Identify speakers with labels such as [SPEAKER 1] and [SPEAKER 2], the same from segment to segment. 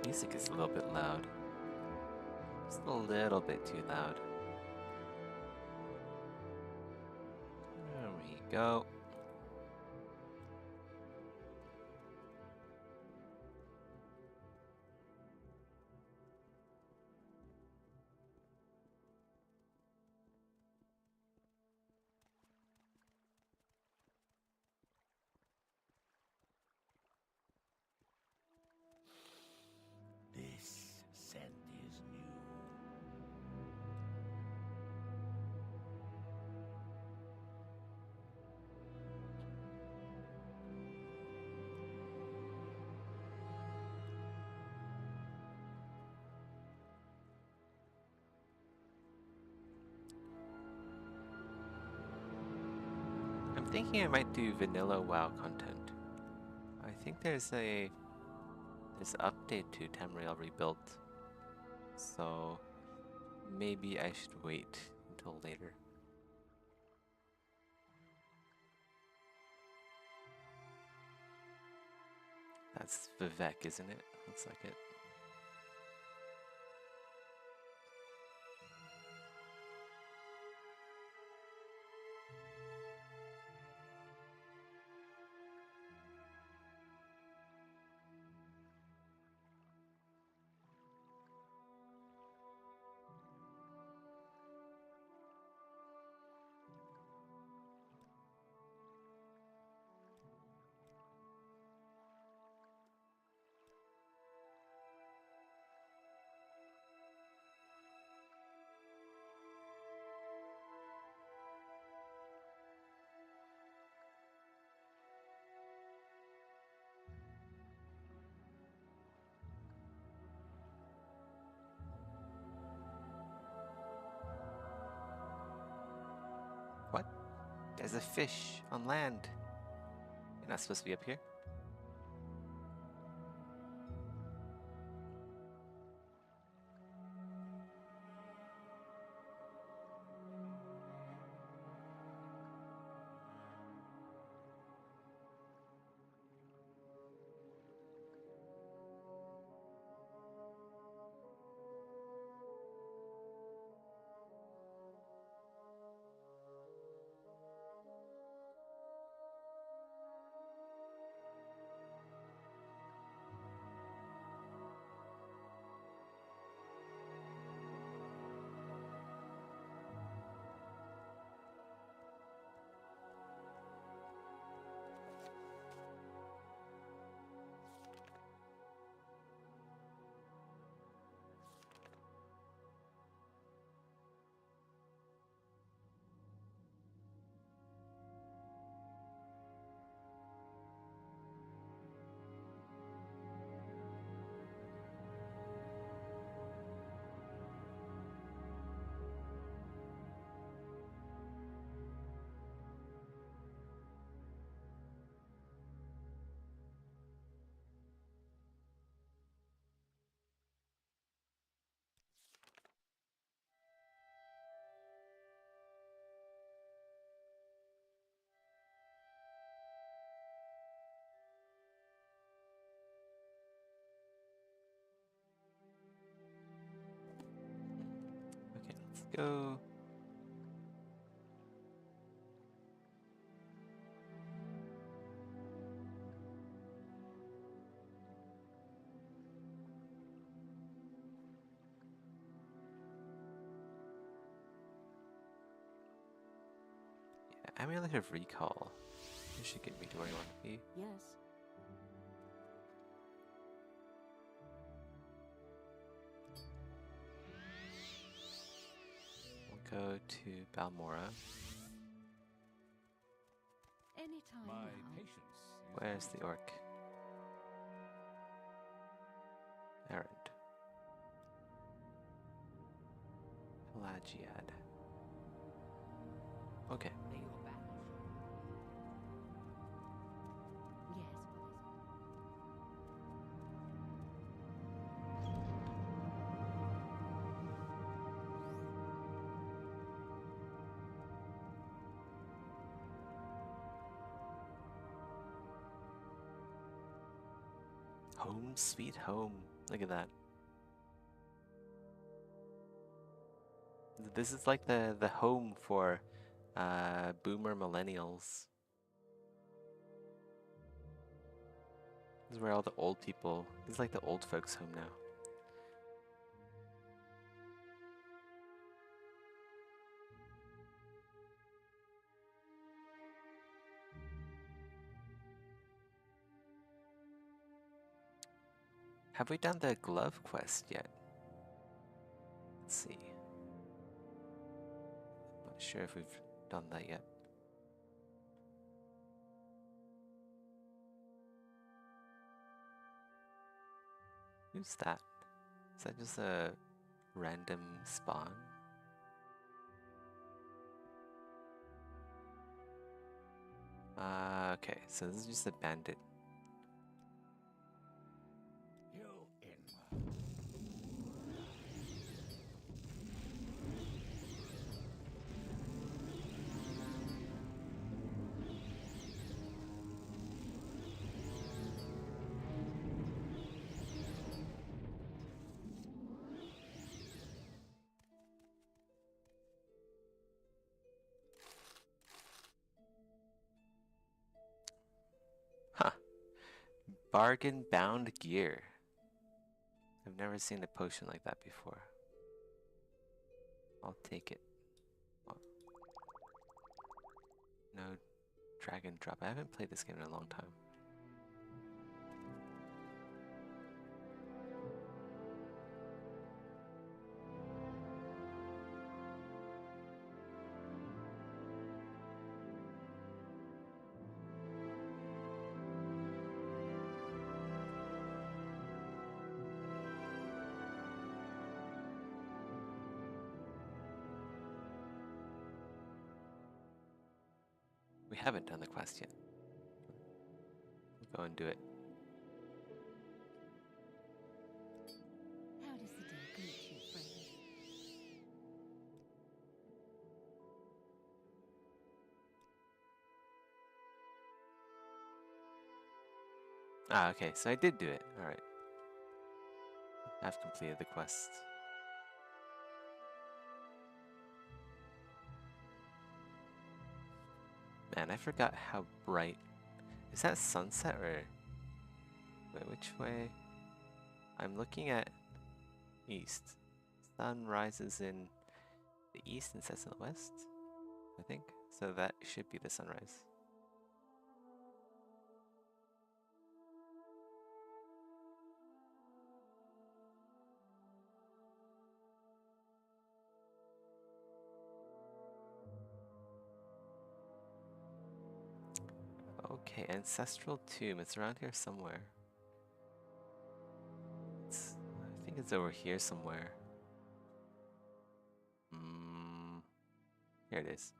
[SPEAKER 1] Music is a little bit loud. Just a little bit too loud. There we go.
[SPEAKER 2] This scent is new.
[SPEAKER 1] I'm thinking I might do vanilla WoW content. I think there's an update to Tamriel Rebuilt, so maybe I should wait until later. That's Vivek, isn't it? Looks like it. What? There's a fish on land. You're not supposed to be up here? Okay, let's go. Yeah, Amulet of Recall. You should get me to where you want to be.
[SPEAKER 3] Yes.
[SPEAKER 1] We'll go to Balmora.
[SPEAKER 3] Anytime
[SPEAKER 2] My
[SPEAKER 3] now.
[SPEAKER 2] patience is
[SPEAKER 1] Where's the orc? Errand. Pelagiad. Okay.
[SPEAKER 3] May your battle show. Yes, what is it?
[SPEAKER 1] Home sweet home. Look at that. This is like the home for boomer millennials. This is where all the old people. This is like the old folks' home now. Have we done the glove quest yet? Let's see. Not sure if we've done that yet. Who's that? Is that just a random spawn? Okay, so this is just a bandit.
[SPEAKER 2] You in.
[SPEAKER 1] Huh. Bargain bound gear. I've never seen a potion like that before. I'll take it. Oh. No drag and drop. I haven't played this game in a long time. We haven't done the quest yet. We'll go and do it.
[SPEAKER 3] How does the day greet you, friend?
[SPEAKER 1] Ah, okay, so I did do it. Alright. I've completed the quest. Man, I forgot how bright. Is that sunset or... Wait, which way? I'm looking at east. Sun rises in the east and sets in the west, I think. So that should be the sunrise. Okay, Ancestral Tomb. It's around here somewhere. I think it's over here somewhere. Here it is.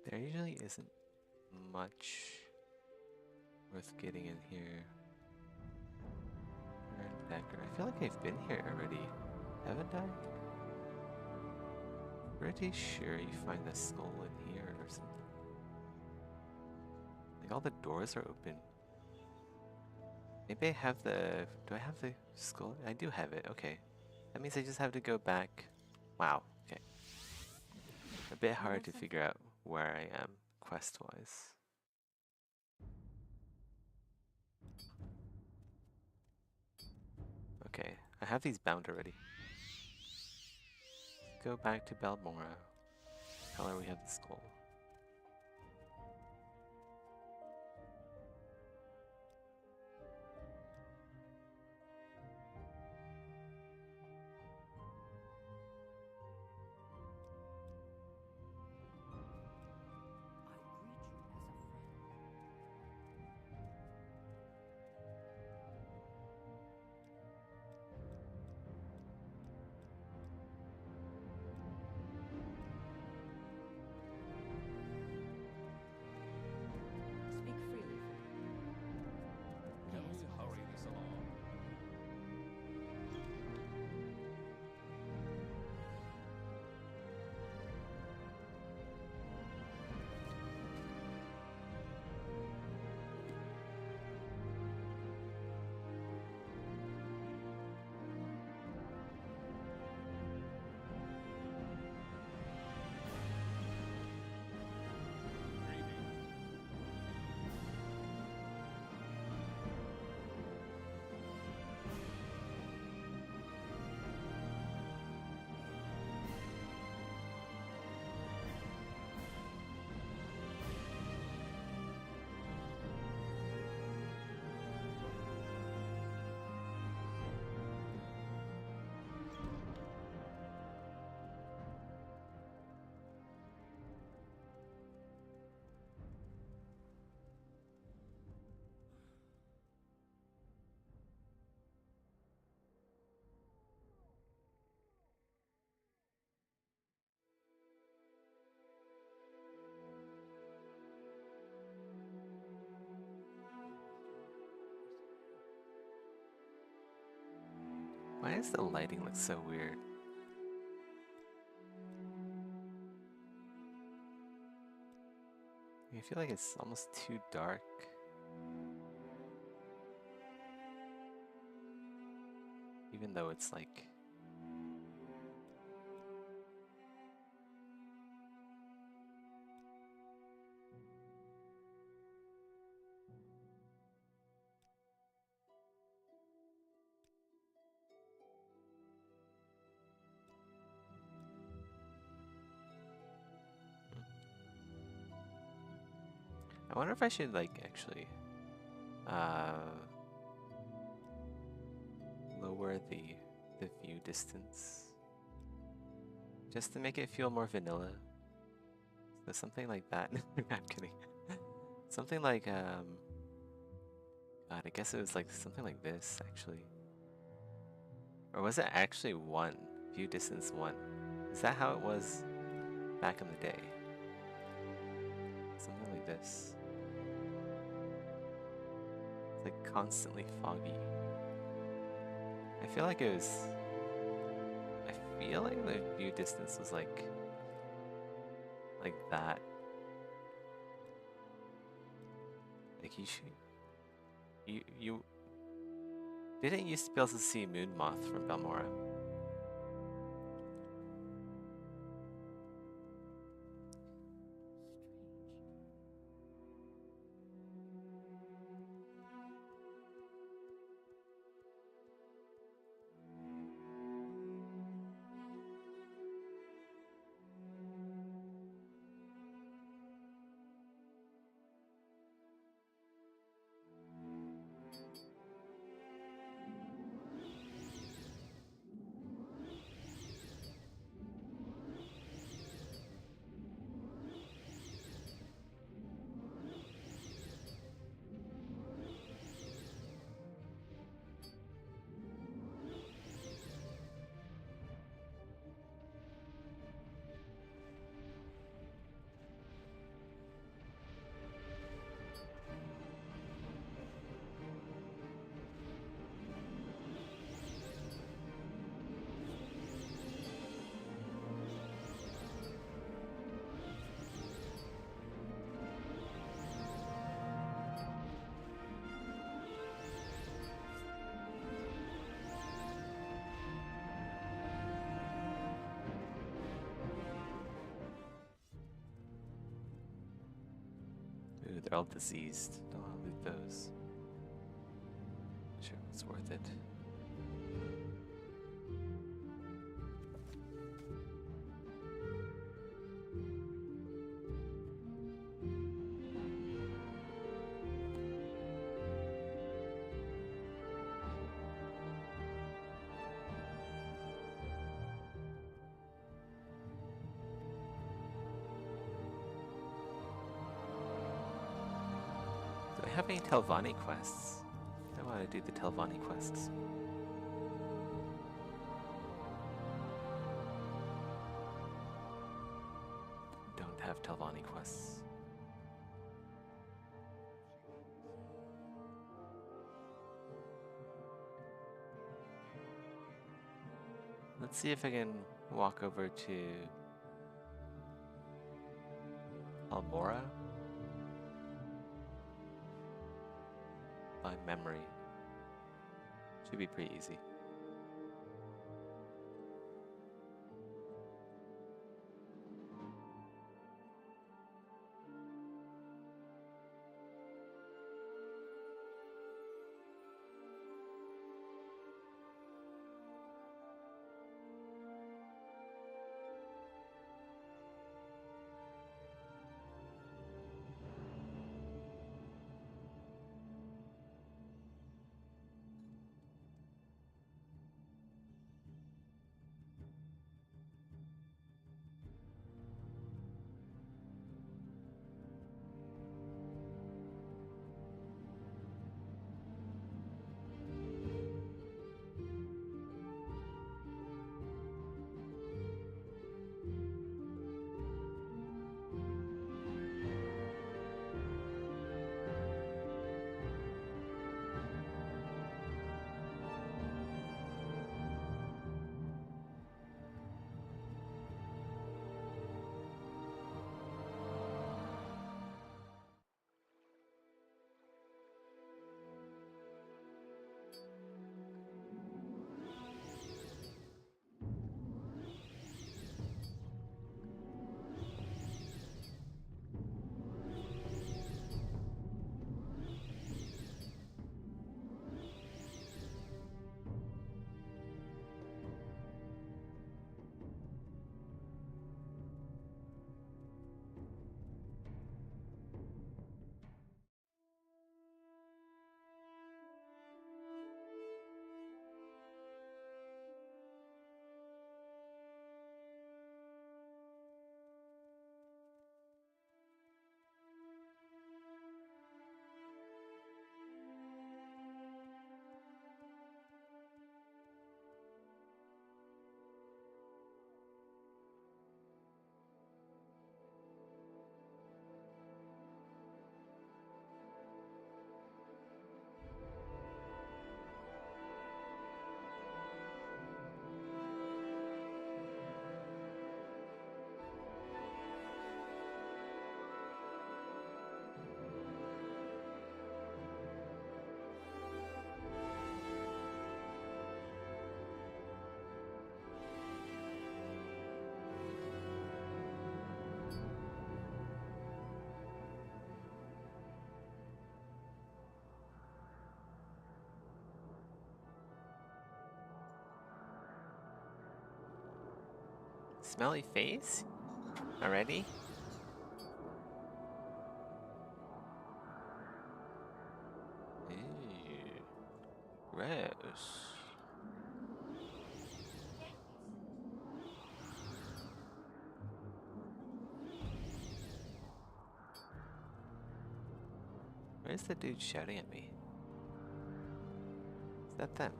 [SPEAKER 1] There usually isn't much worth getting in here. Decker. I feel like I've been here already. Haven't I? Pretty sure you find the skull in here or something. Like all the doors are open. Maybe I have the... Do I have the skull? I do have it. Okay. That means I just have to go back. Wow. Okay. A bit hard to figure out where I am quest-wise. Okay. I have these bound already. Go back to Balmora. Tell her we have the skull.
[SPEAKER 3] I greet you as a friend.
[SPEAKER 1] does the lighting look so weird? I feel like it's almost too dark. Even though it's like... I wonder if I should like actually lower the view distance just to make it feel more vanilla. So something like that. I'm kidding. Something like God, I guess it was like something like this actually. Or was it actually 1? View distance 1. Is that how it was back in the day? Something like this. It's like constantly foggy. I feel like it was... I feel like the view distance was like that. Like you should... You didn't used to be able to see Moon Moth from Balmora. Ooh, they're all diseased. Don't want to loot those. Sure, it's worth it. Do I have any Telvanni quests? I want to do the Telvanni quests. Don't have Telvanni quests. Let's see if I can walk over to Almora by memory. Should be pretty easy. Smelly face? Already? Ew. Gross. Where's the dude shouting at me? Is that them?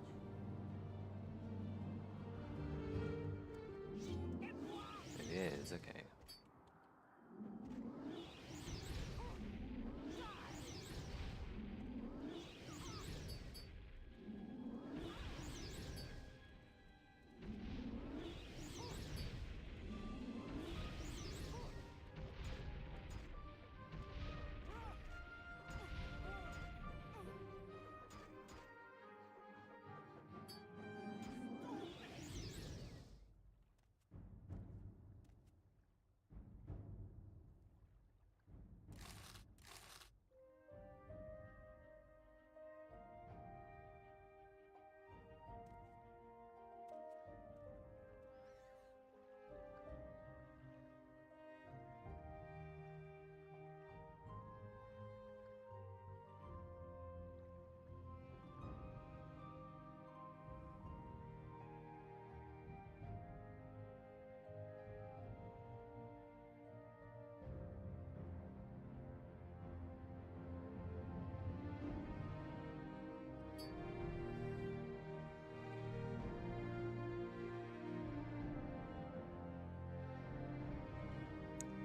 [SPEAKER 1] It is, okay.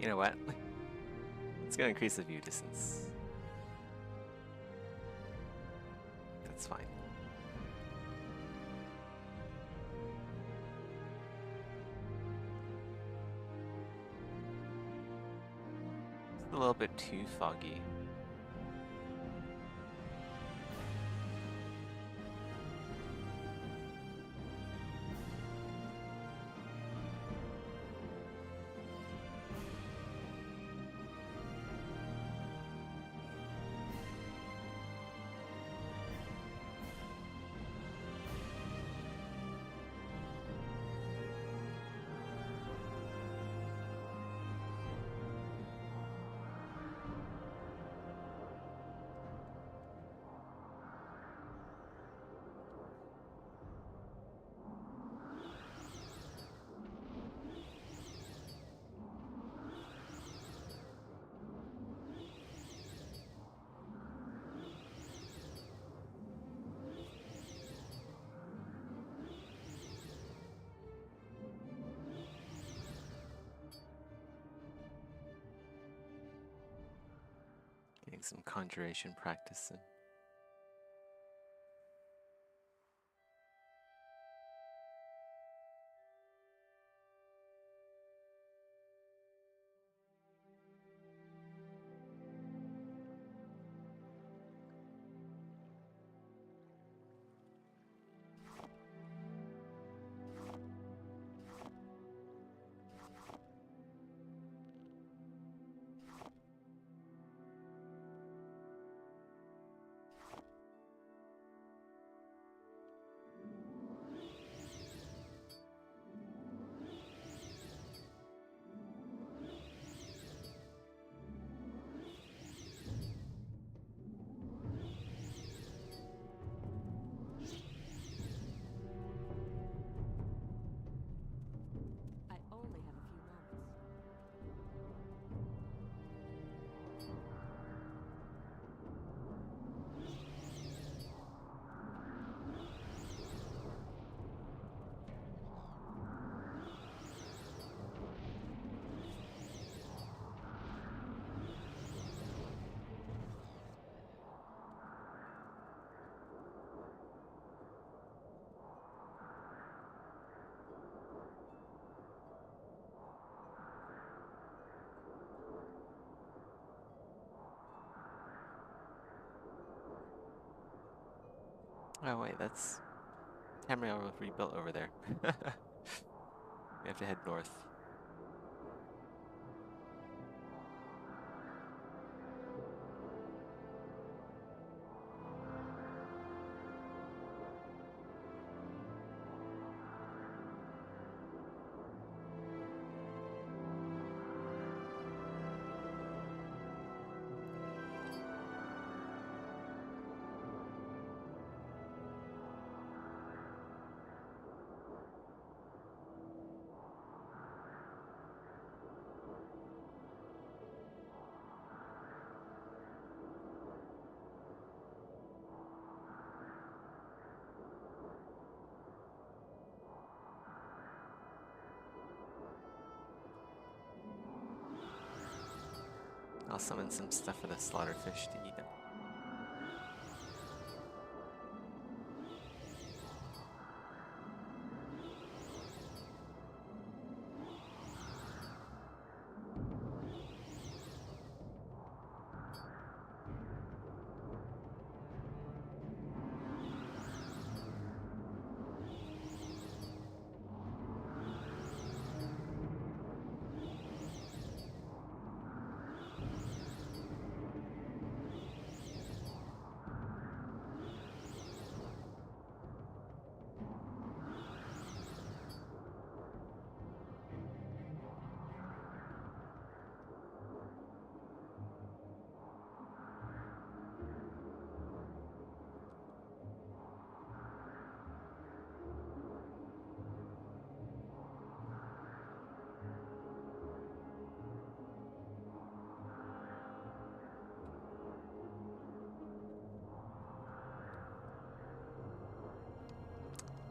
[SPEAKER 1] You know what? It's gonna increase the view distance. That's fine. It's a little bit too foggy. Getting some conjuration practice in.
[SPEAKER 3] I only have a few moments.
[SPEAKER 1] Oh wait, that's Tamriel rebuilt over there. We have to head north. I'll summon some stuff for the slaughterfish to eat.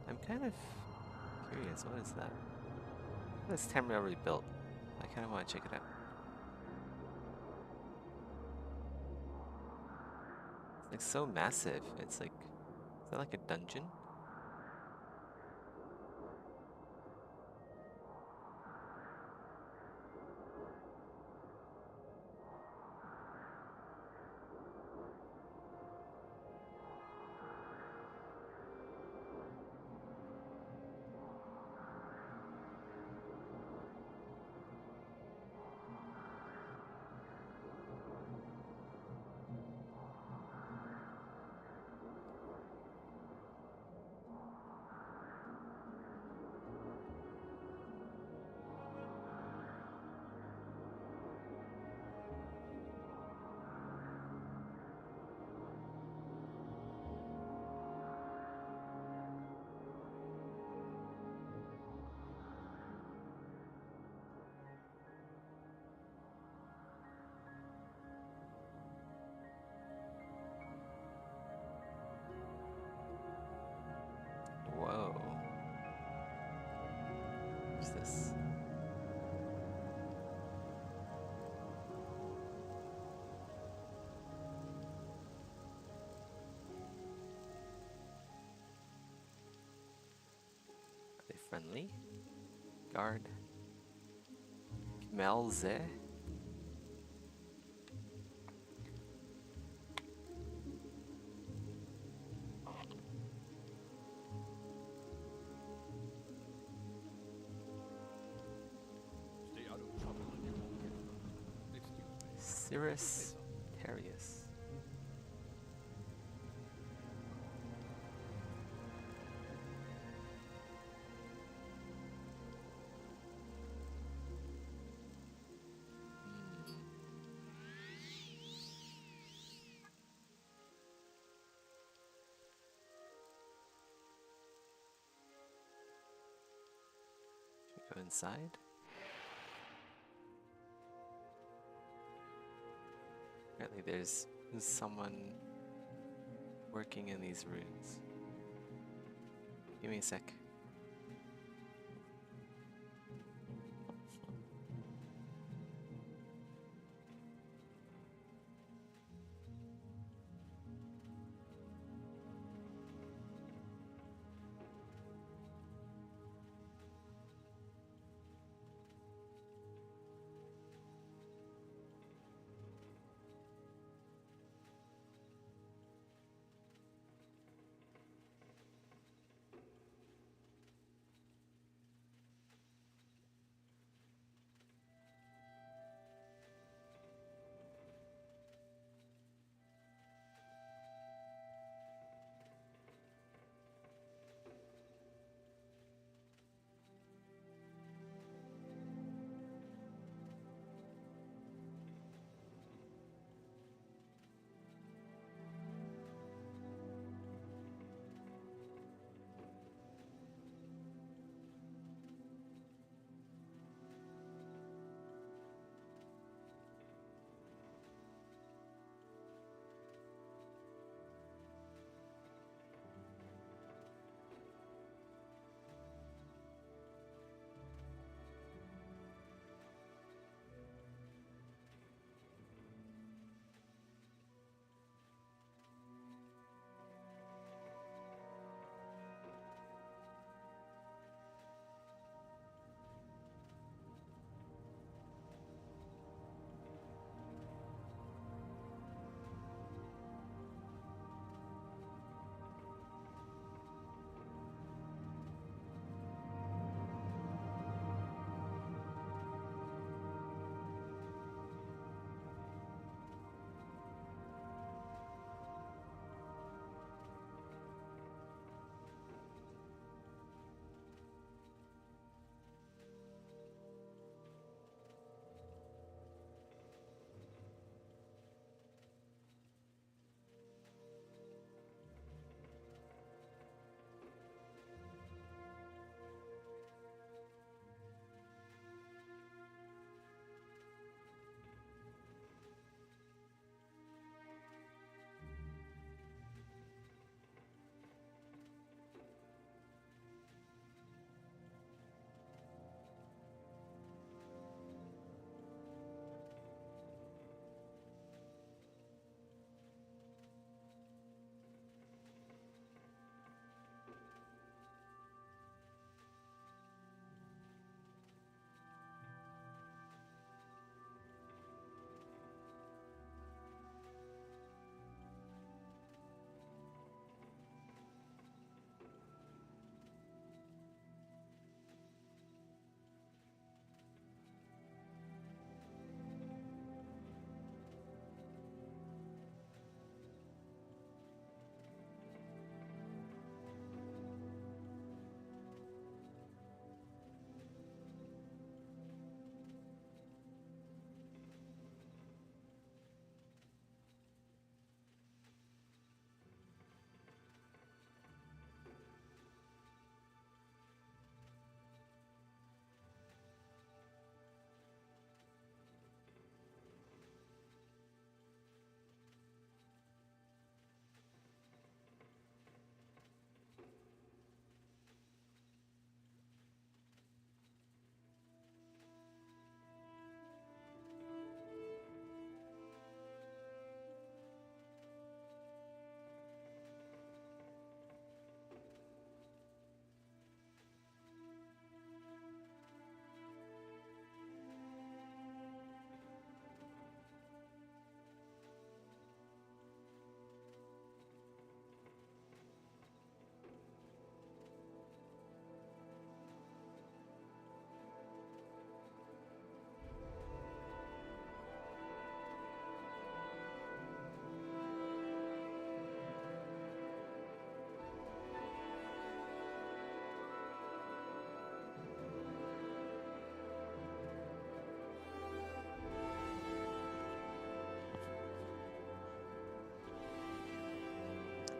[SPEAKER 1] I'm kind of curious, what is that? What is Tamriel rebuilt? I kind of want to check it out. It's like so massive. It's like, is that like a dungeon? Whoa. What's this? Are they friendly? Guard. Melze?
[SPEAKER 2] Stay out of trouble and you won't get hurt. Excuse me.
[SPEAKER 1] Cirrus Terrius. Should we go inside? Apparently there's someone working in these ruins. Give me a sec.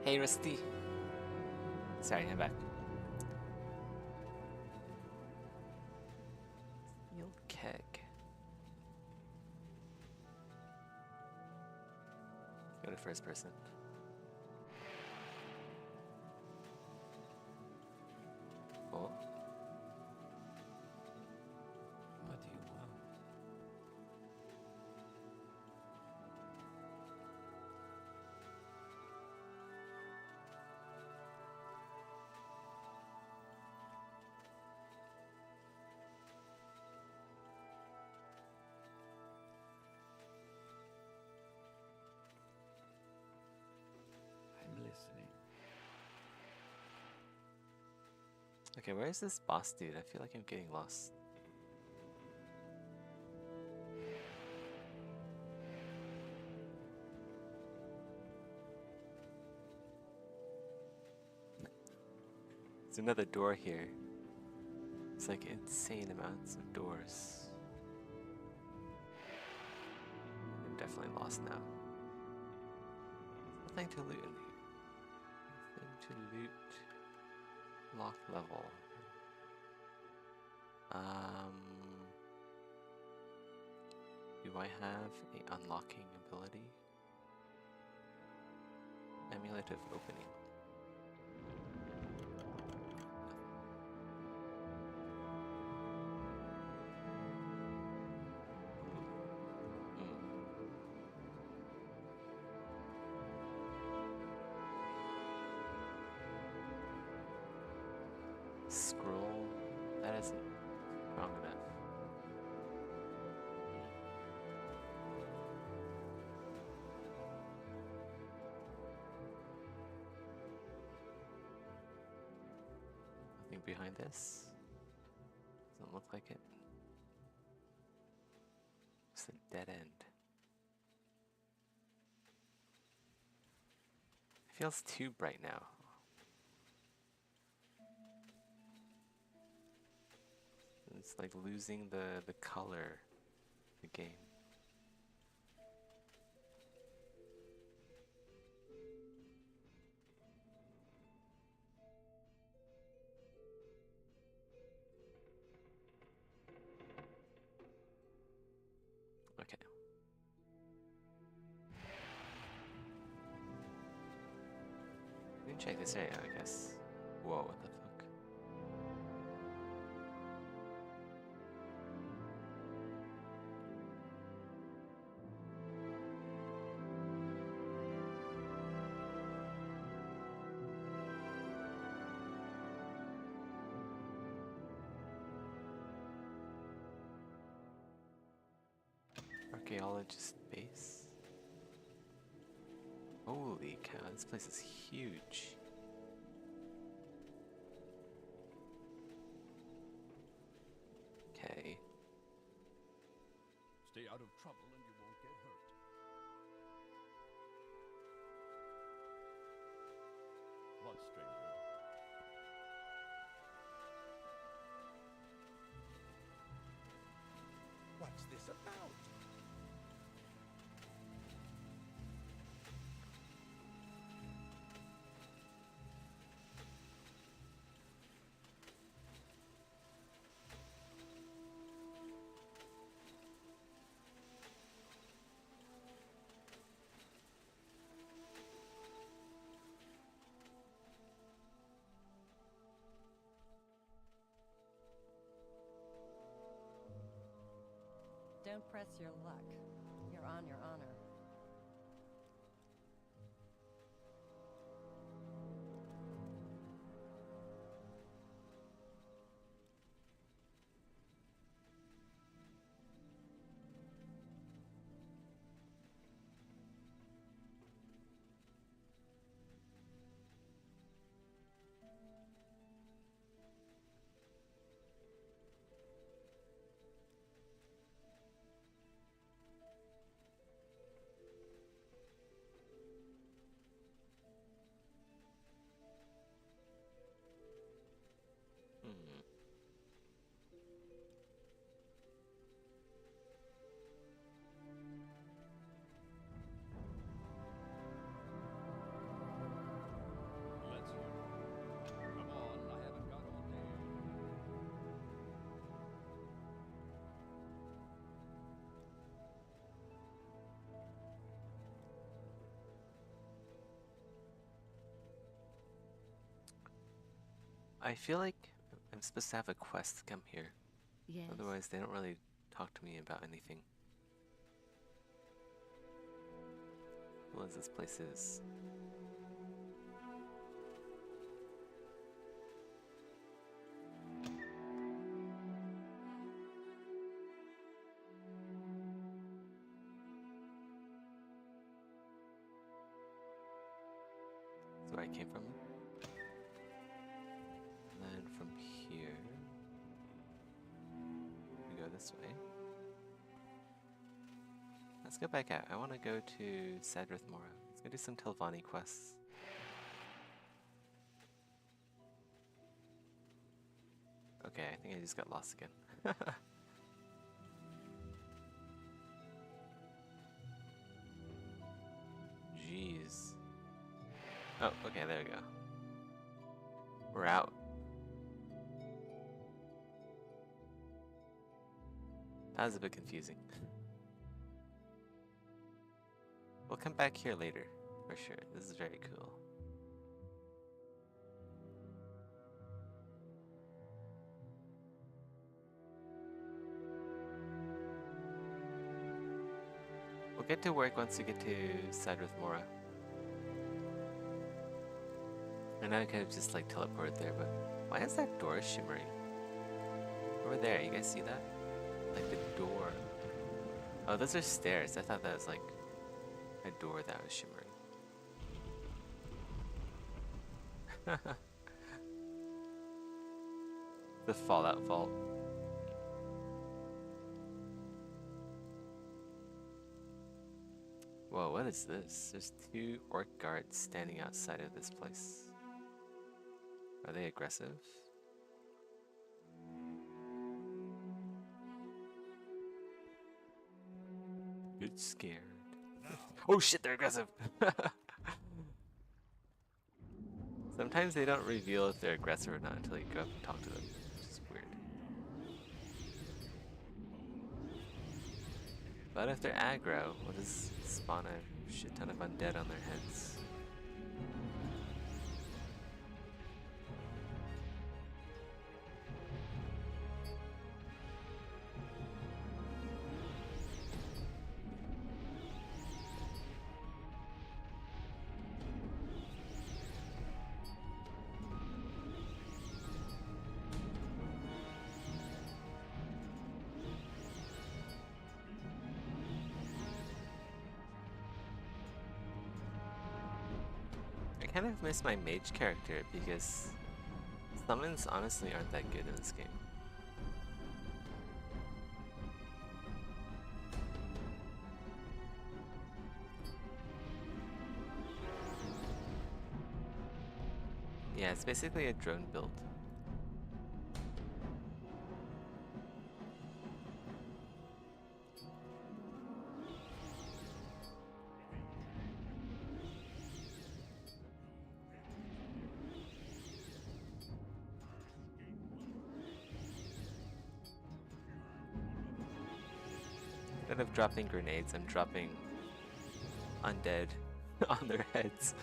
[SPEAKER 1] Hey, Rusty. Sorry, I'm back. Steel keg. Go to first person. Cool.
[SPEAKER 2] What do you want? I'm listening.
[SPEAKER 1] Okay, where is this boss dude? I feel like I'm getting lost. There's another door here. It's like insane amounts of doors. I'm definitely lost now. Nothing to loot in here. Nothing to loot. Lock level. Do I have a unlocking ability? Amulet of opening. Scroll. That isn't strong enough. Nothing behind this. Doesn't look like it. It's a dead end. It feels too bright now. It's like losing the color of the game. Okay. We can check this area, I guess. Whoa, what the fuck? Archaeologist base. Holy cow, this place is huge. Okay.
[SPEAKER 2] Stay out of trouble and you won't get hurt. What, stranger?
[SPEAKER 4] What's this about?
[SPEAKER 3] Don't press your luck. You're on your honor.
[SPEAKER 1] I feel like I'm supposed to have a quest to come here.
[SPEAKER 3] Yes.
[SPEAKER 1] Otherwise, they don't really talk to me about anything. What is this place is? That's where I came from. And then from here, we go this way. Let's go back out. I want to go to Sadrith Mora. Let's go do some Telvanni quests. Okay, I think I just got lost again. Jeez. Oh, okay, there we go. We're out. That was a bit confusing. We'll come back here later, for sure. This is very cool. We'll get to work once we get to Sadrith Mora. I know I could have just like teleported there, but why is that door shimmering? Over there, you guys see that? Like the door. Oh, those are stairs. I thought that was like a door that was shimmering. The Fallout vault. Whoa, what is this? There's 2 orc guards standing outside of this place. Are they aggressive? Get scared. Oh shit, they're aggressive! Sometimes they don't reveal if they're aggressive or not until you go up and talk to them, which is weird. But if they're aggro, we'll just spawn a shit ton of undead on their heads. I kind of miss my mage character because summons honestly aren't that good in this game. Yeah, it's basically a drone build. Instead of dropping grenades, I'm dropping undead on their heads.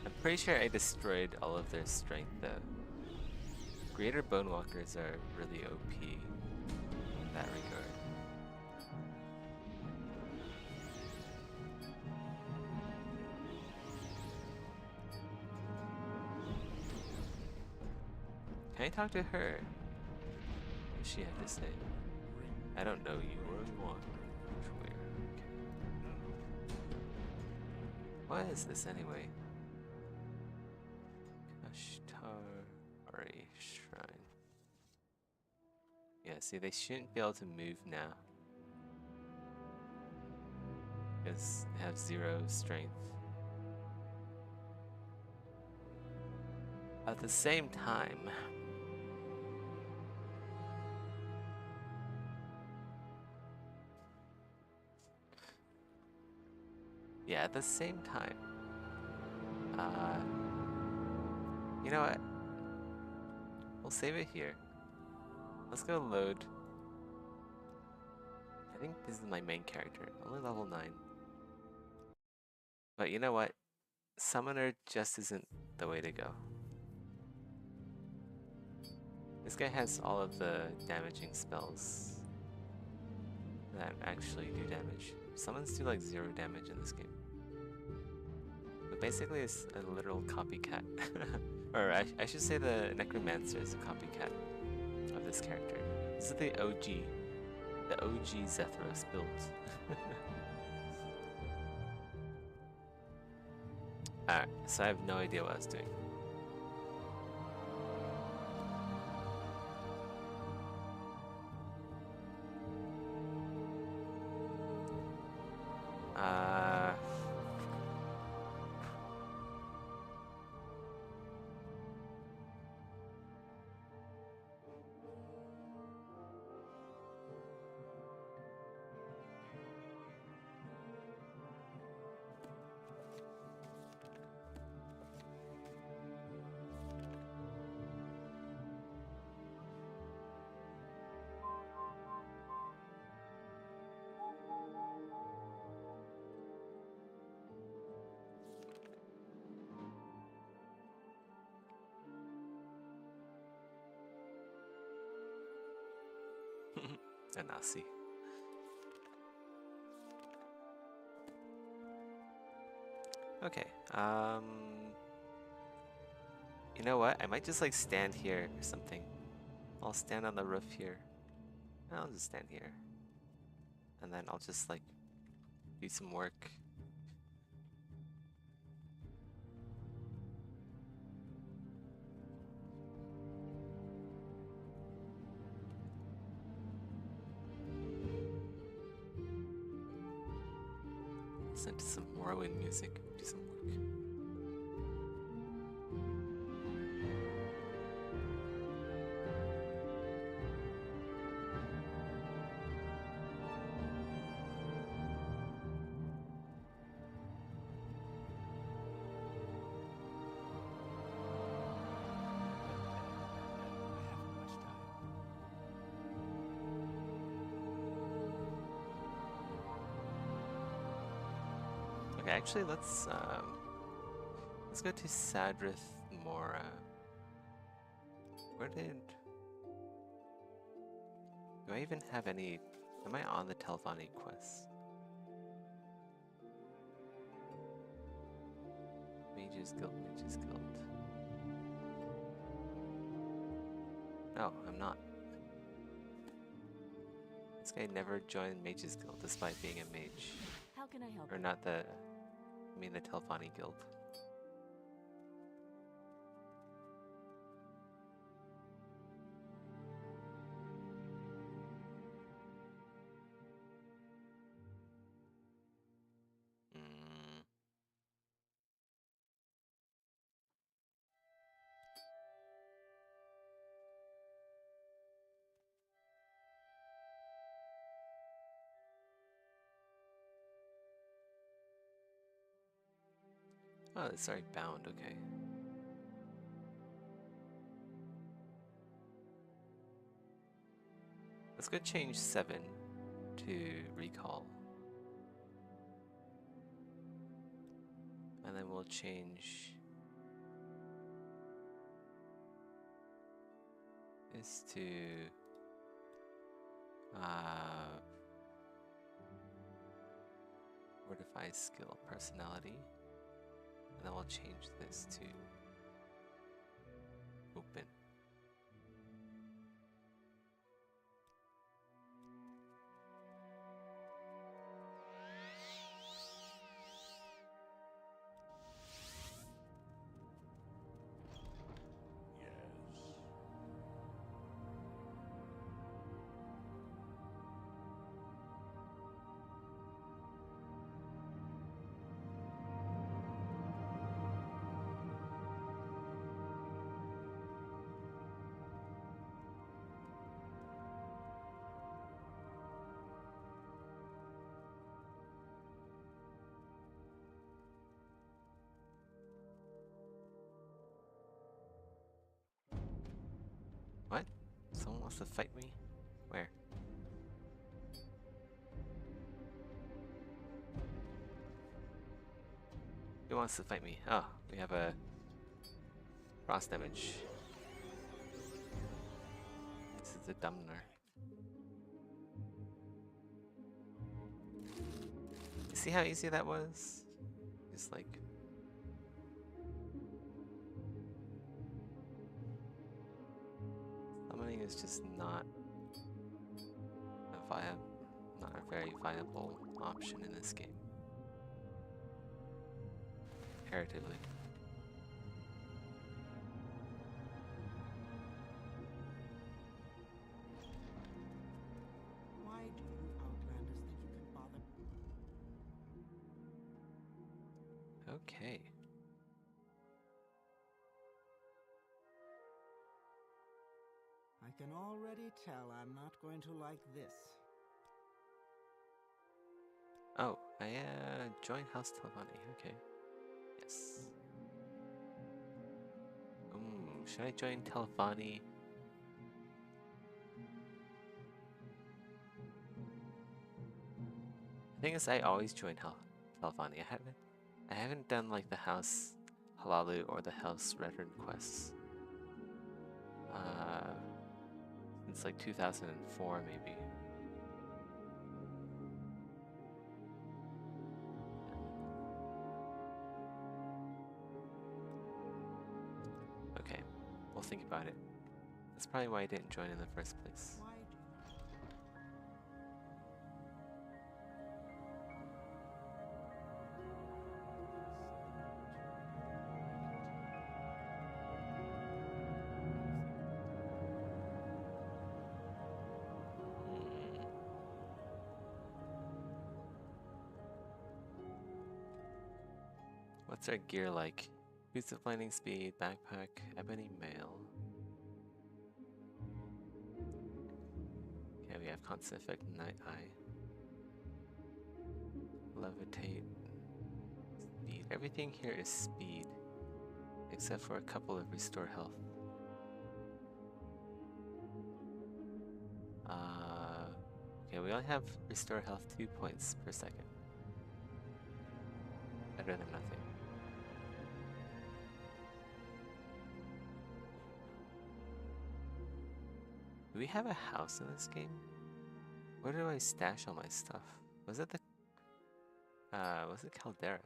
[SPEAKER 1] I'm pretty sure I destroyed all of their strength though. Greater Bonewalkers are really OP in that regard. Can I talk to her? What does she have to say? I don't know you or anyone. Where? Okay. What is this anyway? Kashtar Shrine. Yeah, see, they shouldn't be able to move now. Because they have 0 strength. At the same time, yeah, at the same time, you know what? We'll save it here. Let's go load. I think this is my main character, only level 9. But you know what? Summoner just isn't the way to go. This guy has all of the damaging spells that actually do damage. Summons do like 0 damage in this game. But basically it's a literal copycat. Or I should say the Necromancer is a copycat of this character. This is the OG Zethros build. Alright, so I have no idea what I was doing. And I'll see. Okay, you know what? I might just like stand here or something. I'll stand on the roof here. I'll just stand here. And then I'll just like do some work. Listen to some Morrowind music, do some work. Okay, actually let's go to Sadrith Mora. Where did... Do I even have any... Am I on the Telvanni quest? Mage's Guild, Mage's Guild. No, I'm not. This guy never joined Mage's Guild despite being a mage.
[SPEAKER 4] How can I help
[SPEAKER 1] Or
[SPEAKER 4] you?
[SPEAKER 1] not the... I mean the Telvanni Guild. Oh, sorry, bound, okay. Let's go change 7 to recall. And then we'll change this to fortify skill personality. And then we'll change this to open. What? Someone wants to fight me? Where? wants to fight me? Oh, we have a frost damage. This is a Dumner. You see how easy that was? Just like... Summoning is just not a very viable option in this game. Comparatively.
[SPEAKER 4] Why do you Outlanders think you can bother?
[SPEAKER 1] Okay.
[SPEAKER 4] I can already tell I'm not going to like this.
[SPEAKER 1] Oh, I joined House Telefani. Okay. Yes. Should I join Telefani? The thing is, I always join Telefani. I haven't done like the House Halalu or the House Redern quests. Since like 2004 maybe. Okay, we'll think about it. That's probably why I didn't join in the first place.
[SPEAKER 4] Why do
[SPEAKER 1] What's our gear like? Boots of lightning speed, backpack, ebony mail. Okay, we have constant effect, night eye. Levitate. Speed. Everything here is speed. Except for a couple of restore health. Okay, we only have restore health 2 points per second. Better than nothing. Do we have a house in this game? Where do I stash all my stuff? Was it was it Caldera?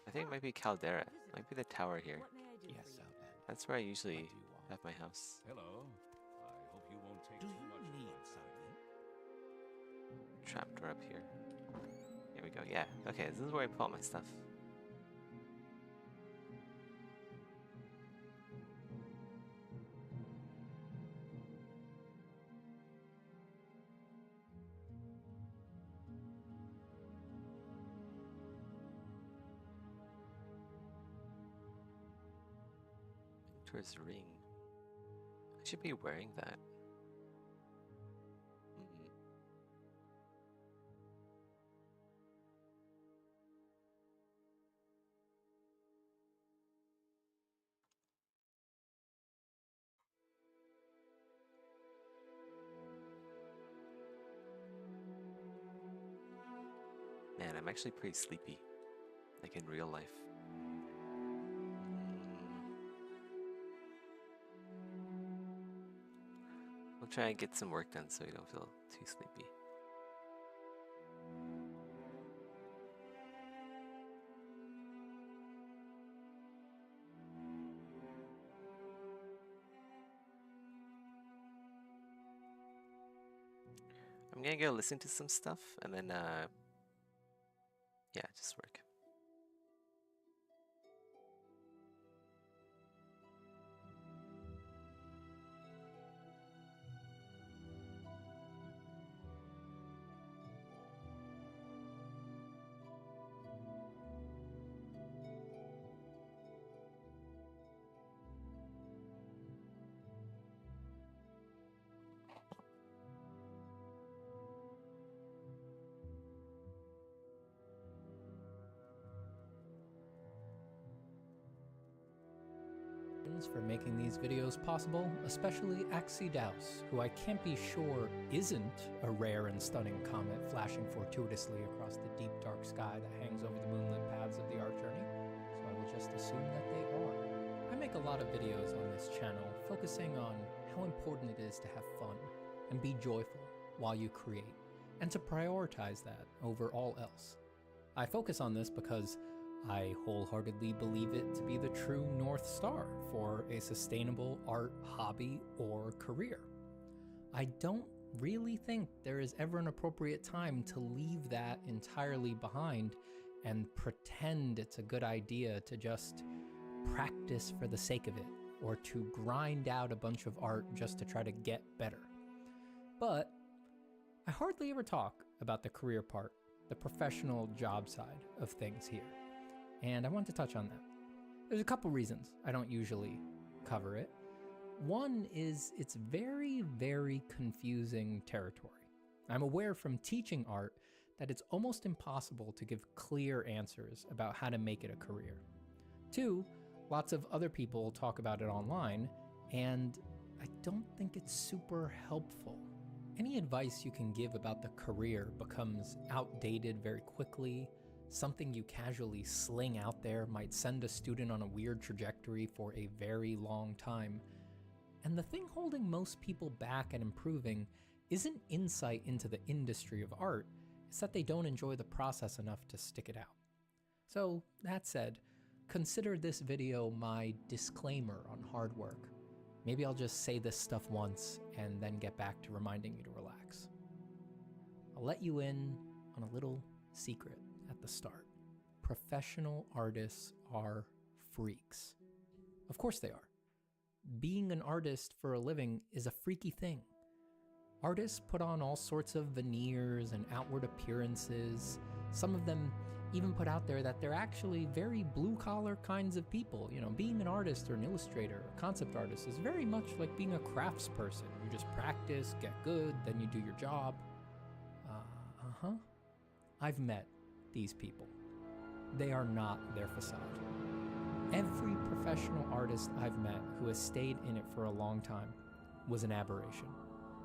[SPEAKER 1] I think it might be Caldera. Might be the tower here.
[SPEAKER 2] Yes, Outlander.
[SPEAKER 1] That's where I usually
[SPEAKER 2] What do you want?
[SPEAKER 1] have my house.
[SPEAKER 2] Hello. I hope you won't take
[SPEAKER 4] Do
[SPEAKER 2] too
[SPEAKER 4] you
[SPEAKER 2] much of
[SPEAKER 4] need
[SPEAKER 2] my
[SPEAKER 4] something?
[SPEAKER 1] Trapdoor up here. Here we go. Yeah. Okay, this is where I put all my stuff. Victor's ring. I should be wearing that. Man, I'm actually pretty sleepy. Like in real life. We'll try and get some work done so you don't feel too sleepy. I'm gonna go listen to some stuff and then yeah, just work.
[SPEAKER 5] For making these videos possible, especially Axidaus, who I can't be sure isn't a rare and stunning comet flashing fortuitously across the deep dark sky that hangs over the moonlit paths fans of the art journey, so I will just assume that they are. I make a lot of videos on this channel focusing on how important it is to have fun and be joyful while you create, and to prioritize that over all else. I focus on this because I wholeheartedly believe it to be the true North Star for a sustainable art hobby or career. I don't really think there is ever an appropriate time to leave that entirely behind and pretend it's a good idea to just practice for the sake of it, or to grind out a bunch of art just to try to get better. But I hardly ever talk about the career part, the professional job side of things here, and I want to touch on that. There's a couple reasons I don't usually cover it. One is it's very, very confusing territory. I'm aware from teaching art that it's almost impossible to give clear answers about how to make it a career. Two, lots of other people talk about it online, and I don't think it's super helpful. Any advice you can give about the career becomes outdated very quickly. Something you casually sling out there might send a student on a weird trajectory for a very long time. And the thing holding most people back at improving isn't insight into the industry of art, it's that they don't enjoy the process enough to stick it out. So, that said, consider this video my disclaimer on hard work. Maybe I'll just say this stuff once and then get back to reminding you to relax. I'll let you in on a little secret at the start. Professional artists are freaks. Of course they are. Being an artist for a living is a freaky thing. Artists put on all sorts of veneers and outward appearances. Some of them even put out there that they're actually very blue-collar kinds of people. You know, being an artist or an illustrator or concept artist is very much like being a craftsperson. You just practice, get good, then you do your job. I've met these people. They are not their facade. Every professional artist I've met who has stayed in it for a long time was an aberration.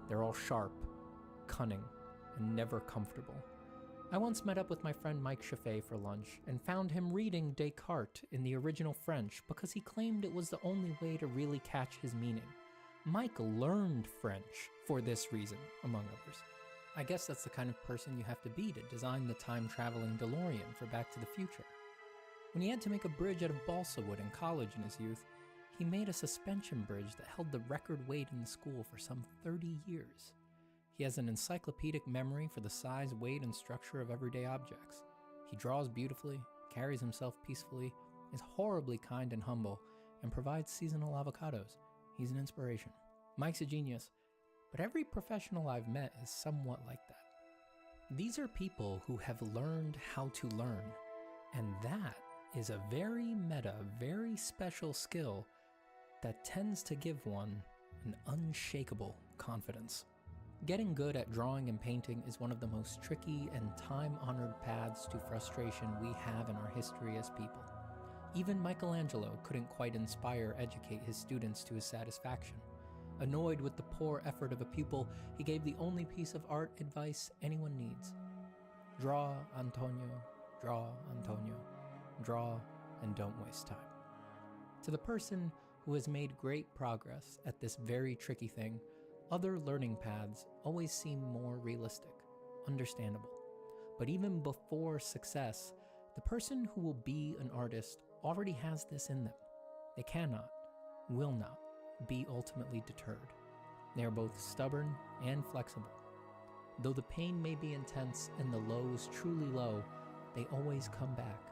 [SPEAKER 5] They're all sharp, cunning, and never comfortable. I once met up with my friend Mike Chaffee for lunch and found him reading Descartes in the original French because he claimed it was the only way to really catch his meaning. Mike learned French for this reason, among others. I guess that's the kind of person you have to be to design the time-traveling DeLorean for Back to the Future. When he had to make a bridge out of balsa wood in college in his youth, he made a suspension bridge that held the record weight in the school for some 30 years. He has an encyclopedic memory for the size, weight, and structure of everyday objects. He draws beautifully, carries himself peacefully, is horribly kind and humble, and provides seasonal avocados. He's an inspiration. Mike's a genius, but every professional I've met is somewhat like that. These are people who have learned how to learn, and that is a very meta, very special skill that tends to give one an unshakable confidence. Getting good at drawing and painting is one of the most tricky and time-honored paths to frustration we have in our history as people. Even Michelangelo couldn't quite inspire or educate his students to his satisfaction. Annoyed with the poor effort of a pupil, he gave the only piece of art advice anyone needs. Draw, Antonio, draw, Antonio, draw, and don't waste time. To the person who has made great progress at this very tricky thing, other learning paths always seem more realistic, understandable. But even before success, the person who will be an artist already has this in them. They cannot, will not, be ultimately deterred. They are both stubborn and flexible. Though the pain may be intense and the lows truly low, they always come back.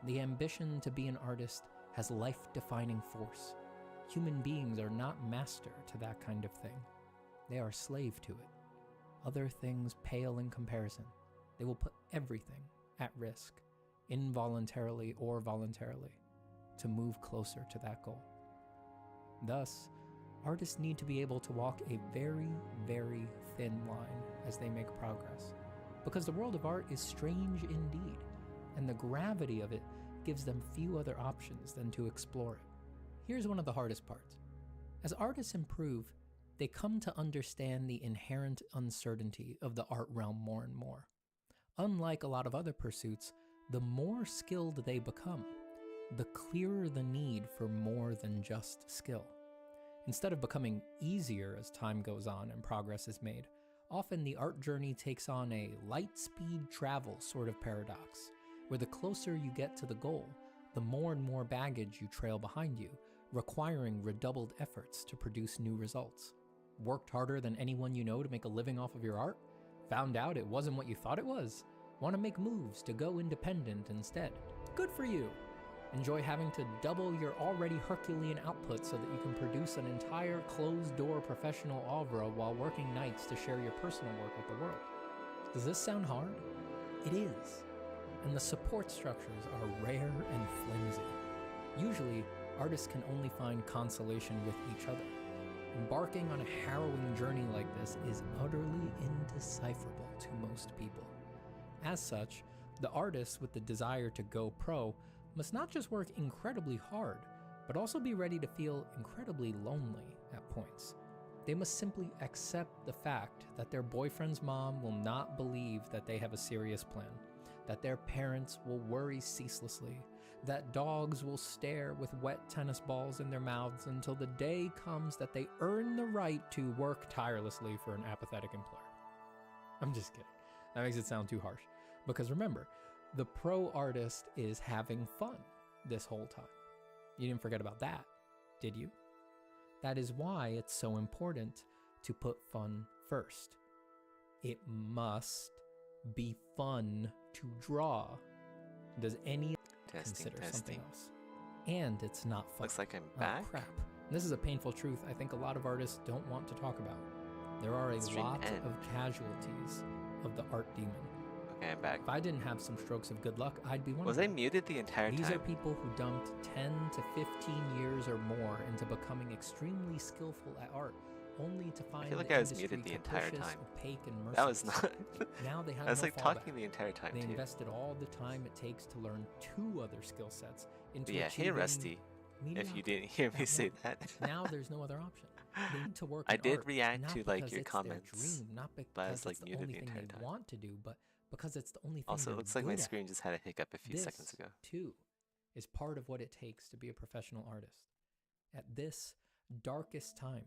[SPEAKER 5] The ambition to be an artist has life-defining force. Human beings are not master to that kind of thing. They are slave to it. Other things pale in comparison. They will put everything at risk, involuntarily or voluntarily, to move closer to that goal. Thus, artists need to be able to walk a very, very thin line as they make progress, because the world of art is strange indeed, and the gravity of it gives them few other options than to explore it. Here's one of the hardest parts. As artists improve, they come to understand the inherent uncertainty of the art realm more and more. Unlike a lot of other pursuits, the more skilled they become, the clearer the need for more than just skill. Instead of becoming easier as time goes on and progress is made, often the art journey takes on a light speed travel sort of paradox, where the closer you get to the goal, the more and more baggage you trail behind you, requiring redoubled efforts to produce new results. Worked harder than anyone you know to make a living off of your art? Found out it wasn't what you thought it was? Want to make moves to go independent instead? Good for you! Enjoy having to double your already Herculean output so that you can produce an entire closed-door professional oeuvre while working nights to share your personal work with the world. Does this sound hard? It is. And the support structures are rare and flimsy. Usually, artists can only find consolation with each other. Embarking on a harrowing journey like this is utterly indecipherable to most people. As such, the artist with the desire to go pro must not just work incredibly hard, but also be ready to feel incredibly lonely at points. They must simply accept the fact that their boyfriend's mom will not believe that they have a serious plan, that their parents will worry ceaselessly, that dogs will stare with wet tennis balls in their mouths until the day comes that they earn the right to work tirelessly for an apathetic employer. I'm just kidding. That makes it sound too harsh. Because remember, the pro artist is having fun this whole time. You didn't forget about that, did you? That is why it's so important to put fun first. It must be fun to draw. Does any consider something else? And it's not fun.
[SPEAKER 1] Looks like I'm
[SPEAKER 5] Oh,
[SPEAKER 1] back.
[SPEAKER 5] crap. This is a painful truth I think a lot of artists don't want to talk about. There are a
[SPEAKER 1] Stream
[SPEAKER 5] lot
[SPEAKER 1] end.
[SPEAKER 5] of casualties of the art demon.
[SPEAKER 1] Okay, I'm back.
[SPEAKER 5] If I didn't have some strokes of good luck, I'd be one
[SPEAKER 1] Was
[SPEAKER 5] of
[SPEAKER 1] I
[SPEAKER 5] them.
[SPEAKER 1] muted the entire
[SPEAKER 5] These are
[SPEAKER 1] time?
[SPEAKER 5] people who dumped 10 to 15 years or more into becoming extremely skillful at art, only to find
[SPEAKER 1] like
[SPEAKER 5] the
[SPEAKER 1] I was
[SPEAKER 5] industry
[SPEAKER 1] muted the entire
[SPEAKER 5] capricious,
[SPEAKER 1] time.
[SPEAKER 5] opaque, and merciless.
[SPEAKER 1] That was not.
[SPEAKER 5] Now they have
[SPEAKER 1] I was
[SPEAKER 5] no
[SPEAKER 1] like
[SPEAKER 5] fallback.
[SPEAKER 1] talking the entire time
[SPEAKER 5] They
[SPEAKER 1] too.
[SPEAKER 5] invested all the time it takes to learn 2 other skill sets into
[SPEAKER 1] But yeah, hey
[SPEAKER 5] achieving
[SPEAKER 1] Rusty. If you
[SPEAKER 5] mediocrity
[SPEAKER 1] didn't hear me
[SPEAKER 5] at
[SPEAKER 1] say
[SPEAKER 5] one.
[SPEAKER 1] that.
[SPEAKER 5] Now there's no other option. They need to work
[SPEAKER 1] I
[SPEAKER 5] in
[SPEAKER 1] did
[SPEAKER 5] art,
[SPEAKER 1] react
[SPEAKER 5] not
[SPEAKER 1] to, like,
[SPEAKER 5] because
[SPEAKER 1] your
[SPEAKER 5] it's
[SPEAKER 1] comments,
[SPEAKER 5] their dream, not
[SPEAKER 1] but I was,
[SPEAKER 5] because
[SPEAKER 1] like,
[SPEAKER 5] it's the
[SPEAKER 1] muted
[SPEAKER 5] only
[SPEAKER 1] the
[SPEAKER 5] thing
[SPEAKER 1] entire
[SPEAKER 5] they
[SPEAKER 1] time.
[SPEAKER 5] want to do, but because it's the only thing
[SPEAKER 1] Also, it
[SPEAKER 5] they're
[SPEAKER 1] looks like my
[SPEAKER 5] good at.
[SPEAKER 1] screen just had a hiccup a few
[SPEAKER 5] This,
[SPEAKER 1] seconds ago.
[SPEAKER 5] too, is part of what it takes to be a professional artist. At this darkest time,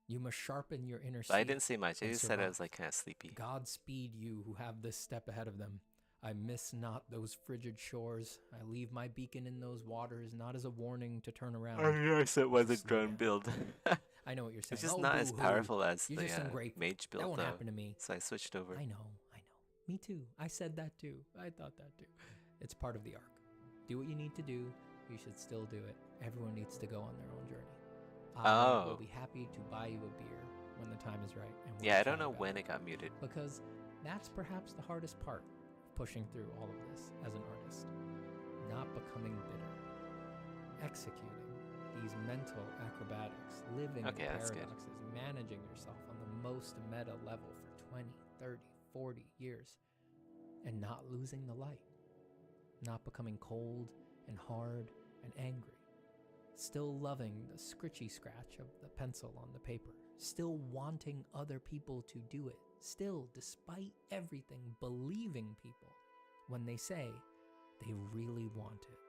[SPEAKER 5] you must sharpen your inner
[SPEAKER 1] But I
[SPEAKER 5] seat
[SPEAKER 1] didn't say much. I
[SPEAKER 5] and
[SPEAKER 1] just said I was
[SPEAKER 5] survive.
[SPEAKER 1] like kind of sleepy.
[SPEAKER 5] Godspeed you who have this step ahead of them. I miss not those frigid shores. I leave my beacon in those waters, not as a warning to turn around.
[SPEAKER 1] yes, it was a
[SPEAKER 5] Slow
[SPEAKER 1] drone
[SPEAKER 5] down.
[SPEAKER 1] build.
[SPEAKER 5] I know what you're saying.
[SPEAKER 1] It's just
[SPEAKER 5] Oh,
[SPEAKER 1] not as
[SPEAKER 5] boo-hoo.
[SPEAKER 1] powerful as
[SPEAKER 5] You're
[SPEAKER 1] the
[SPEAKER 5] just ungrateful.
[SPEAKER 1] mage build
[SPEAKER 5] That won't
[SPEAKER 1] though.
[SPEAKER 5] happen to me.
[SPEAKER 1] So I switched over.
[SPEAKER 5] I know. Me too. I said that too. I thought that too. It's part of the arc. Do what you need to do. You should still do it. Everyone needs to go on their own journey. I will
[SPEAKER 1] Oh.
[SPEAKER 5] be happy to buy you a beer when the time is right. And we'll
[SPEAKER 1] Yeah, I
[SPEAKER 5] chat
[SPEAKER 1] don't know
[SPEAKER 5] about
[SPEAKER 1] when
[SPEAKER 5] it.
[SPEAKER 1] it got muted.
[SPEAKER 5] Because that's perhaps the hardest part of pushing through all of this as an artist. Not becoming bitter. Executing these mental acrobatics, living the
[SPEAKER 1] Okay, that's good.
[SPEAKER 5] paradoxes, managing yourself on the most meta level for 20, 30, 40 years, and not losing the light. Not becoming cold and hard and angry. Still loving the scritchy scratch of the pencil on the paper. Still wanting other people to do it. Still, despite everything, believing people when they say they really want it.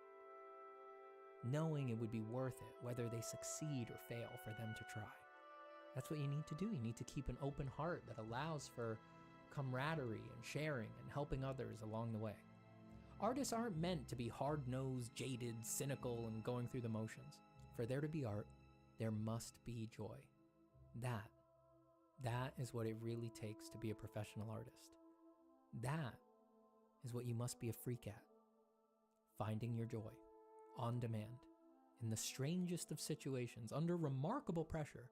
[SPEAKER 5] Knowing it would be worth it, whether they succeed or fail, for them to try. That's what you need to do. You need to keep an open heart that allows for camaraderie and sharing and helping others along the way. Artists aren't meant to be hard-nosed, jaded, cynical, and going through the motions. For there to be art, there must be joy. That is what it really takes to be a professional artist. That is what you must be a freak at. Finding your joy, on demand, in the strangest of situations, under remarkable pressure.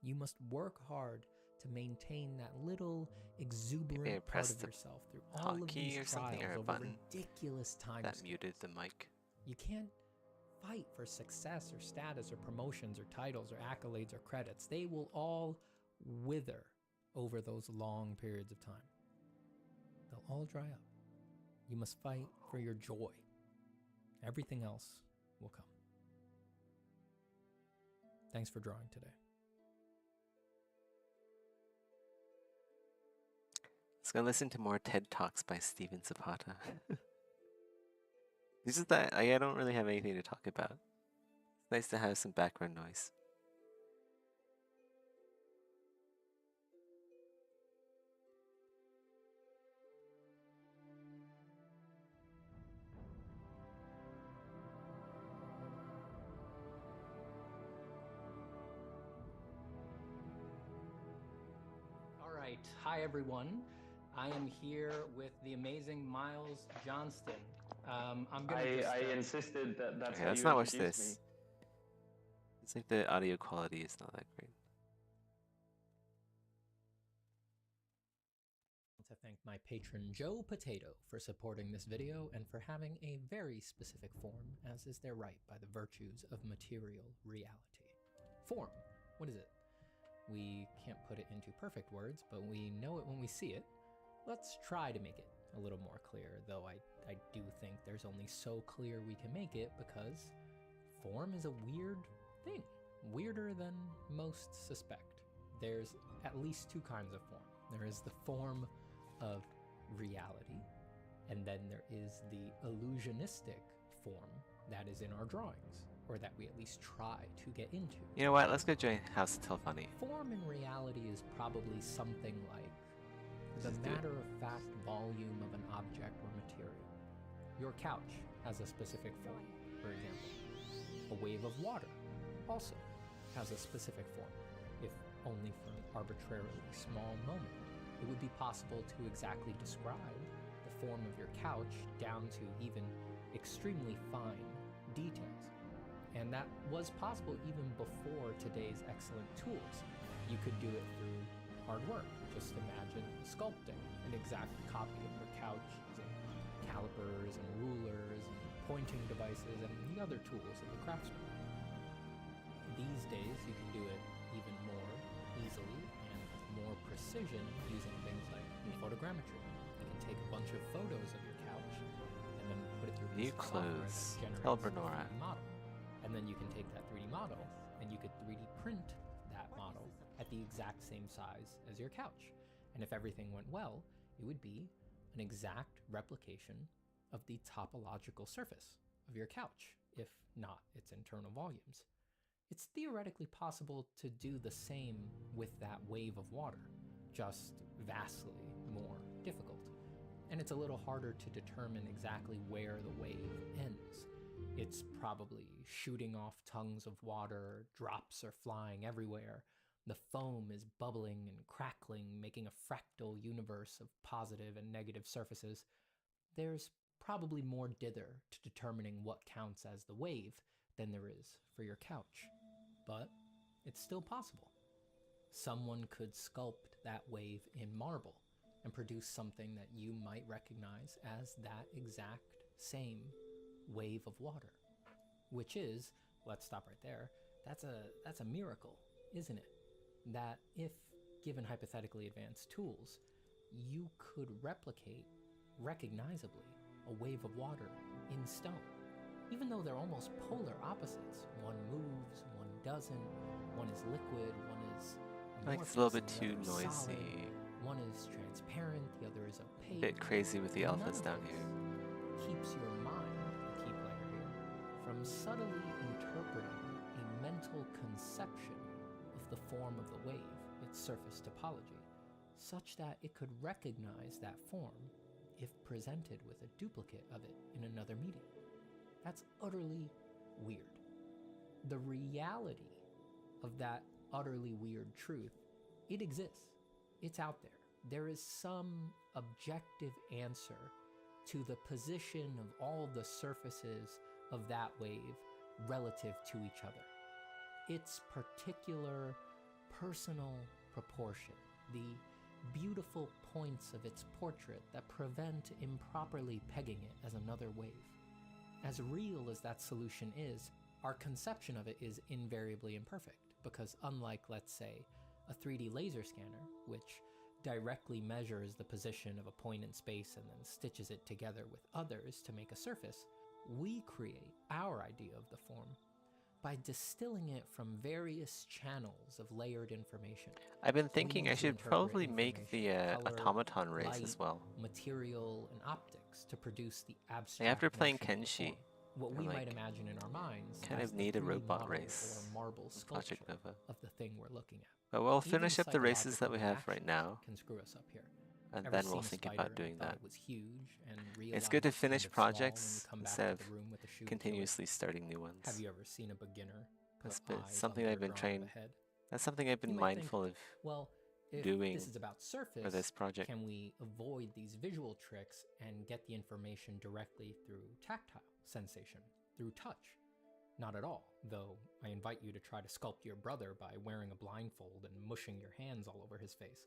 [SPEAKER 5] You must work hard to maintain that little exuberant
[SPEAKER 1] Maybe I
[SPEAKER 5] part
[SPEAKER 1] pressed
[SPEAKER 5] of
[SPEAKER 1] the
[SPEAKER 5] yourself through all of
[SPEAKER 1] hotkey
[SPEAKER 5] these
[SPEAKER 1] or something,
[SPEAKER 5] trials
[SPEAKER 1] or a
[SPEAKER 5] over
[SPEAKER 1] button
[SPEAKER 5] ridiculous time
[SPEAKER 1] that
[SPEAKER 5] scales.
[SPEAKER 1] muted the mic.
[SPEAKER 5] You can't fight for success or status or promotions or titles or accolades or credits. They will all wither over those long periods of time. They'll all dry up. You must fight for your joy. Everything else will come. Thanks for drawing today.
[SPEAKER 1] Let's go listen to more TED Talks by Steven Zapata. It's just that I don't really have anything to talk about. It's nice to have some background noise.
[SPEAKER 5] All right. Hi, everyone. I am here with the amazing Miles Johnston. I'm gonna
[SPEAKER 6] I insisted that that's
[SPEAKER 1] Okay,
[SPEAKER 6] how
[SPEAKER 1] let's
[SPEAKER 6] you
[SPEAKER 1] not watch
[SPEAKER 6] introduced
[SPEAKER 1] this.
[SPEAKER 6] me.
[SPEAKER 1] It's like the audio quality is not that great.
[SPEAKER 5] to thank my patron Joe Potato for supporting this video and for having a very specific form, as is their right by the virtues of material reality. Form. What is it? We can't put it into perfect words, but we know it when we see it. Let's try to make it a little more clear, though I do think there's only so clear we can make it because form is a weird thing. Weirder than most suspect. There's at least two kinds of form. There is the form of reality, and then there is the illusionistic form that is in our drawings, or that we at least try to get into.
[SPEAKER 1] You know what? Let's go join House of Telphony.
[SPEAKER 5] Form in reality is probably something like the matter-of-fact volume of an object or material. Your couch has a specific form, for example. A wave of water also has a specific form, if only for an arbitrarily small moment. It would be possible to exactly describe the form of your couch down to even extremely fine details. And that was possible even before today's excellent tools. You could do it through hard work. Just imagine sculpting an exact copy of your couch using calipers and rulers and pointing devices and the other tools of the craftsman. These days, you can do it even more easily and with more precision using things like photogrammetry. You can take a bunch of photos of your couch and then put it through
[SPEAKER 1] New clothes. Tell Bernora.
[SPEAKER 5] 3D model. And then you can take that 3D model and you could 3D print that model at the exact same size as your couch. And if everything went well, it would be an exact replication of the topological surface of your couch, if not its internal volumes. It's theoretically possible to do the same with that wave of water, just vastly more difficult. And it's a little harder to determine exactly where the wave ends. It's probably shooting off tongues of water, drops are flying everywhere, the foam is bubbling and crackling, making a fractal universe of positive and negative surfaces. There's probably more dither to determining what counts as the wave than there is for your couch. But it's still possible. Someone could sculpt that wave in marble and produce something that you might recognize as that exact same wave of water, which is, let's stop right there, that's a miracle, isn't it? That if given hypothetically advanced tools, you could replicate recognizably a wave of water in stone, even though they're almost polar opposites. One moves, one doesn't, one is liquid, one is
[SPEAKER 1] Like it's a little bit
[SPEAKER 5] amorphous,
[SPEAKER 1] too
[SPEAKER 5] the other is solid,
[SPEAKER 1] noisy.
[SPEAKER 5] one is transparent, the other is opaque.
[SPEAKER 1] A bit crazy with the
[SPEAKER 5] None
[SPEAKER 1] elephants
[SPEAKER 5] of
[SPEAKER 1] down
[SPEAKER 5] this
[SPEAKER 1] here.
[SPEAKER 5] keeps your mind, the key player here, from subtly interpreting a mental conception of the form of the wave, its surface topology, such that it could recognize that form if presented with a duplicate of it in another medium. That's utterly weird. The reality of that utterly weird truth, it exists. It's out there. There is some objective answer to the position of all the surfaces of that wave relative to each other. Its particular personal proportion, the beautiful points of its portrait that prevent improperly pegging it as another wave. As real as that solution is, our conception of it is invariably imperfect, because unlike, let's say, a 3D laser scanner, which directly measures the position of a point in space and then stitches it together with others to make a surface, we create our idea of the form by distilling it from various channels of layered information.
[SPEAKER 1] I've been
[SPEAKER 5] We
[SPEAKER 1] thinking
[SPEAKER 5] need
[SPEAKER 1] I
[SPEAKER 5] to
[SPEAKER 1] should
[SPEAKER 5] interpret
[SPEAKER 1] probably make the
[SPEAKER 5] information, color,
[SPEAKER 1] automaton race
[SPEAKER 5] light,
[SPEAKER 1] as well.
[SPEAKER 5] material, and optics to produce the
[SPEAKER 1] Like
[SPEAKER 5] abstract
[SPEAKER 1] after playing
[SPEAKER 5] notion of a
[SPEAKER 1] Kenshi,
[SPEAKER 5] form. What
[SPEAKER 1] I'm
[SPEAKER 5] we might
[SPEAKER 1] like,
[SPEAKER 5] imagine in our minds
[SPEAKER 1] kind
[SPEAKER 5] as
[SPEAKER 1] of
[SPEAKER 5] the
[SPEAKER 1] need a
[SPEAKER 5] 3D
[SPEAKER 1] robot
[SPEAKER 5] model
[SPEAKER 1] race
[SPEAKER 5] or marble
[SPEAKER 1] in
[SPEAKER 5] sculpture
[SPEAKER 1] Project Nova.
[SPEAKER 5] of the thing we're looking at.
[SPEAKER 1] But we'll
[SPEAKER 5] Even
[SPEAKER 1] finish up the races that
[SPEAKER 5] psychological
[SPEAKER 1] we have right
[SPEAKER 5] reactions
[SPEAKER 1] now,
[SPEAKER 5] can screw us up here.
[SPEAKER 1] and
[SPEAKER 5] Ever
[SPEAKER 1] then
[SPEAKER 5] seen
[SPEAKER 1] we'll
[SPEAKER 5] a
[SPEAKER 1] think
[SPEAKER 5] spider
[SPEAKER 1] about
[SPEAKER 5] and
[SPEAKER 1] doing
[SPEAKER 5] thought
[SPEAKER 1] that.
[SPEAKER 5] it was huge and
[SPEAKER 1] It's
[SPEAKER 5] realized
[SPEAKER 1] good to
[SPEAKER 5] it's kind
[SPEAKER 1] finish
[SPEAKER 5] of small when you
[SPEAKER 1] projects
[SPEAKER 5] come back
[SPEAKER 1] instead
[SPEAKER 5] to
[SPEAKER 1] of
[SPEAKER 5] the room with the shoe and kill it?
[SPEAKER 1] continuously starting new ones.
[SPEAKER 5] Have you ever seen a beginner put
[SPEAKER 1] That's been
[SPEAKER 5] eyes
[SPEAKER 1] something
[SPEAKER 5] on
[SPEAKER 1] I've
[SPEAKER 5] their
[SPEAKER 1] been
[SPEAKER 5] drawing of
[SPEAKER 1] trained.
[SPEAKER 5] a head?
[SPEAKER 1] That's something I've been
[SPEAKER 5] You might think,
[SPEAKER 1] mindful of
[SPEAKER 5] well, if
[SPEAKER 1] doing
[SPEAKER 5] this is about
[SPEAKER 1] for
[SPEAKER 5] surface,
[SPEAKER 1] this project.
[SPEAKER 5] can we avoid these visual tricks and get the information directly through tactile sensation, through touch? Not at all, though I invite you to try to sculpt your brother by wearing a blindfold and mushing your hands all over his face.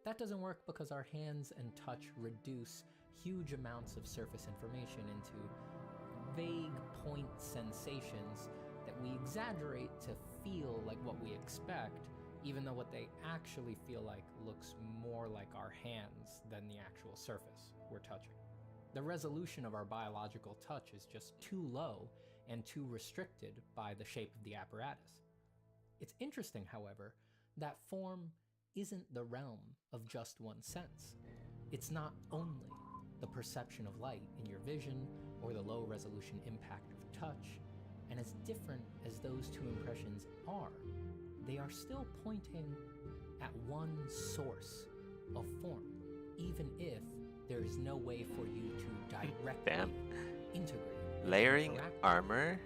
[SPEAKER 5] That doesn't work because our hands and touch reduce huge amounts of surface information into vague point sensations that we exaggerate to feel like what we expect, even though what they actually feel like looks more like our hands than the actual surface we're touching. The resolution of our biological touch is just too low and too restricted by the shape of the apparatus. It's interesting, however, that form isn't the realm of just one sense. It's not only the perception of light in your vision or the low resolution impact of touch, and as different as those two impressions are, they are still pointing at one source of form, even if there is no way for you to directly
[SPEAKER 1] Damn.
[SPEAKER 5] integrate and
[SPEAKER 1] Layering
[SPEAKER 5] interact with it.
[SPEAKER 1] armor